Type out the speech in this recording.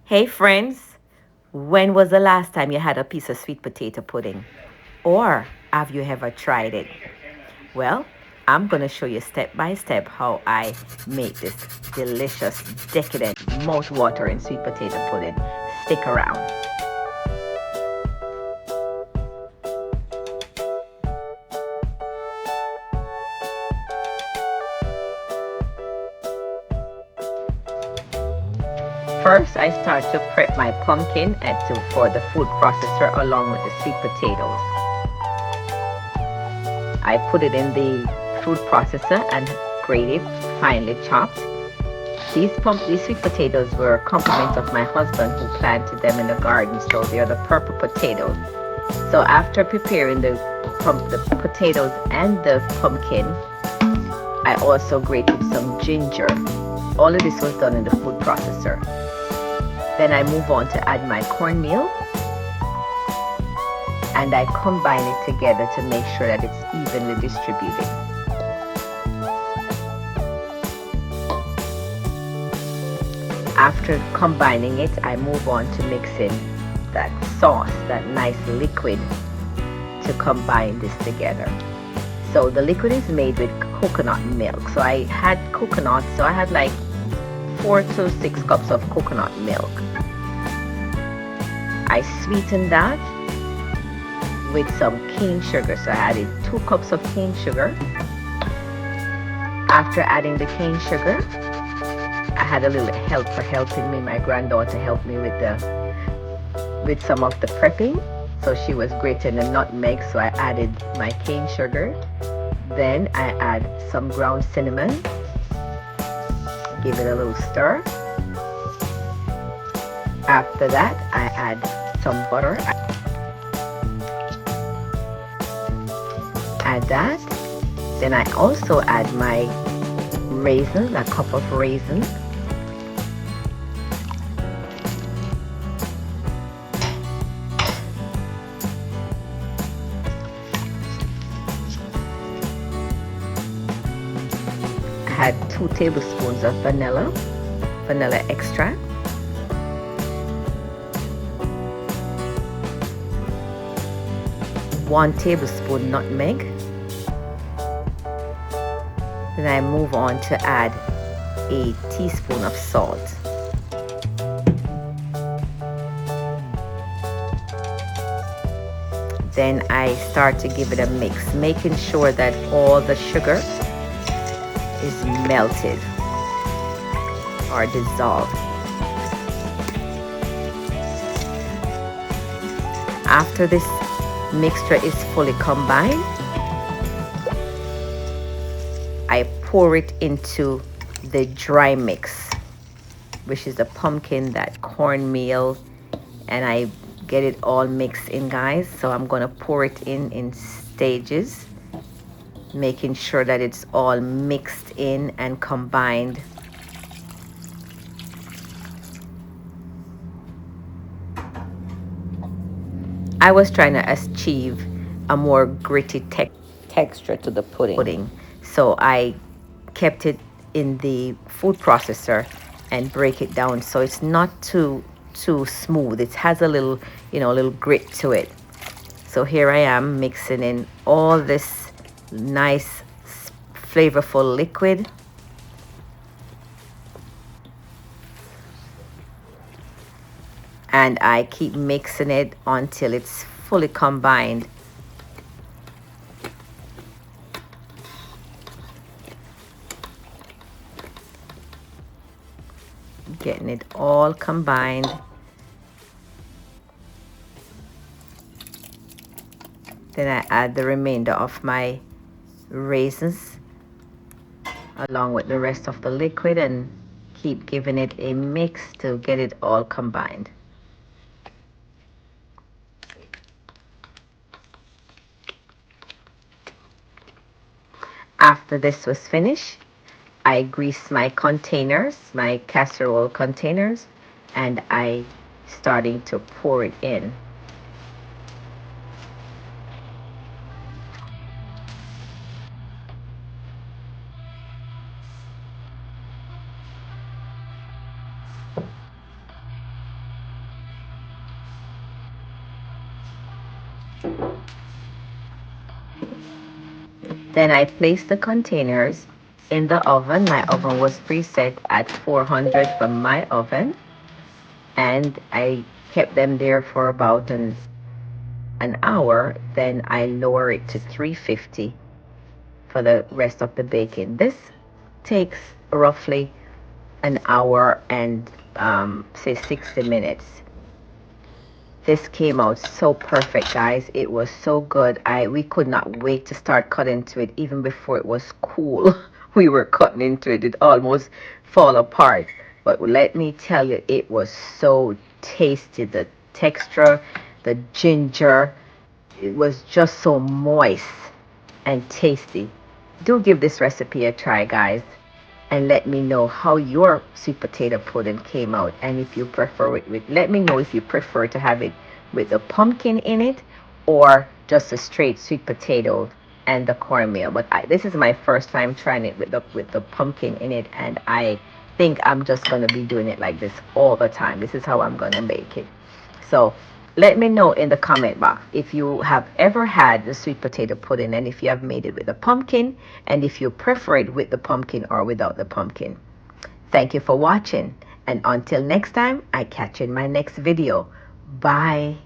Hey friends, when was the last time you had a piece of sweet potato pudding? Or have you ever tried it? Well, I'm going to show you step by step how I make this delicious, decadent, mouth-watering sweet potato pudding. Stick around. First, I start to prep my pumpkin for the food processor along with the sweet potatoes. I put it in the food processor and grate it finely chopped. These sweet potatoes were a compliment of my husband who planted them in the garden, so they are the purple potatoes. So after preparing the potatoes and the pumpkin, I also grated some ginger. All of this was done in the food processor. Then I move on to add my cornmeal and I combine it together to make sure that it's evenly distributed. After combining it, I move on to mixing that sauce, that nice liquid, to combine this together. So the liquid is made with coconut milk. So I had coconut, so I had like 4 to 6 cups of coconut milk. I sweetened that with some cane sugar. So I added 2 cups of cane sugar. After adding the cane sugar, I had a little helper helping me. My granddaughter helped me with some of the prepping. So she was grating the nutmeg, so I added my cane sugar. Then I add some ground cinnamon. Give it a little stir. After that, I add some butter. Add that. Then I also add my raisins, a cup of raisins. I add 2 tablespoons of vanilla extract. One tablespoon nutmeg. Then I move on to add a teaspoon of salt. Then I start to give it a mix, making sure that all the sugar is melted or dissolved. After this mixture is fully combined, I pour it into the dry mix, which is the pumpkin, that cornmeal, and I get it all mixed in, guys. So I'm gonna pour it in stages, making sure that it's all mixed in and combined. I was trying to achieve a more gritty texture to the pudding. So I kept it in the food processor and break it down so it's not too smooth. It has a little, a little grit to it. So here I am mixing in all this nice flavorful liquid. And I keep mixing it until it's fully combined. Getting it all combined. Then I add the remainder of my raisins along with the rest of the liquid and keep giving it a mix to get it all combined. After this was finished, I greased my containers, my casserole containers, and I starting to pour it in. Then I placed the containers in the oven. My oven was preset at 400 from my oven, and I kept them there for about an hour. Then I lower it to 350 for the rest of the baking. This takes roughly an hour and say 60 minutes. This came out so perfect, guys. It was so good. We could not wait to start cutting into it even before it was cool. We were cutting into it. It almost fall apart. But let me tell you, it was so tasty. The texture, the ginger, it was just so moist and tasty. Do give this recipe a try, guys, and let me know how your sweet potato pudding came out, and if you prefer it with, let me know if you prefer to have it with the pumpkin in it or just a straight sweet potato and the cornmeal. But this is my first time trying it with the pumpkin in it, and I think I'm just going to be doing it like this all the time. This is how I'm going to make it. So let me know in the comment box if you have ever had the sweet potato pudding, and if you have made it with a pumpkin, and if you prefer it with the pumpkin or without the pumpkin. Thank you for watching, and until next time, I catch you in my next video. Bye.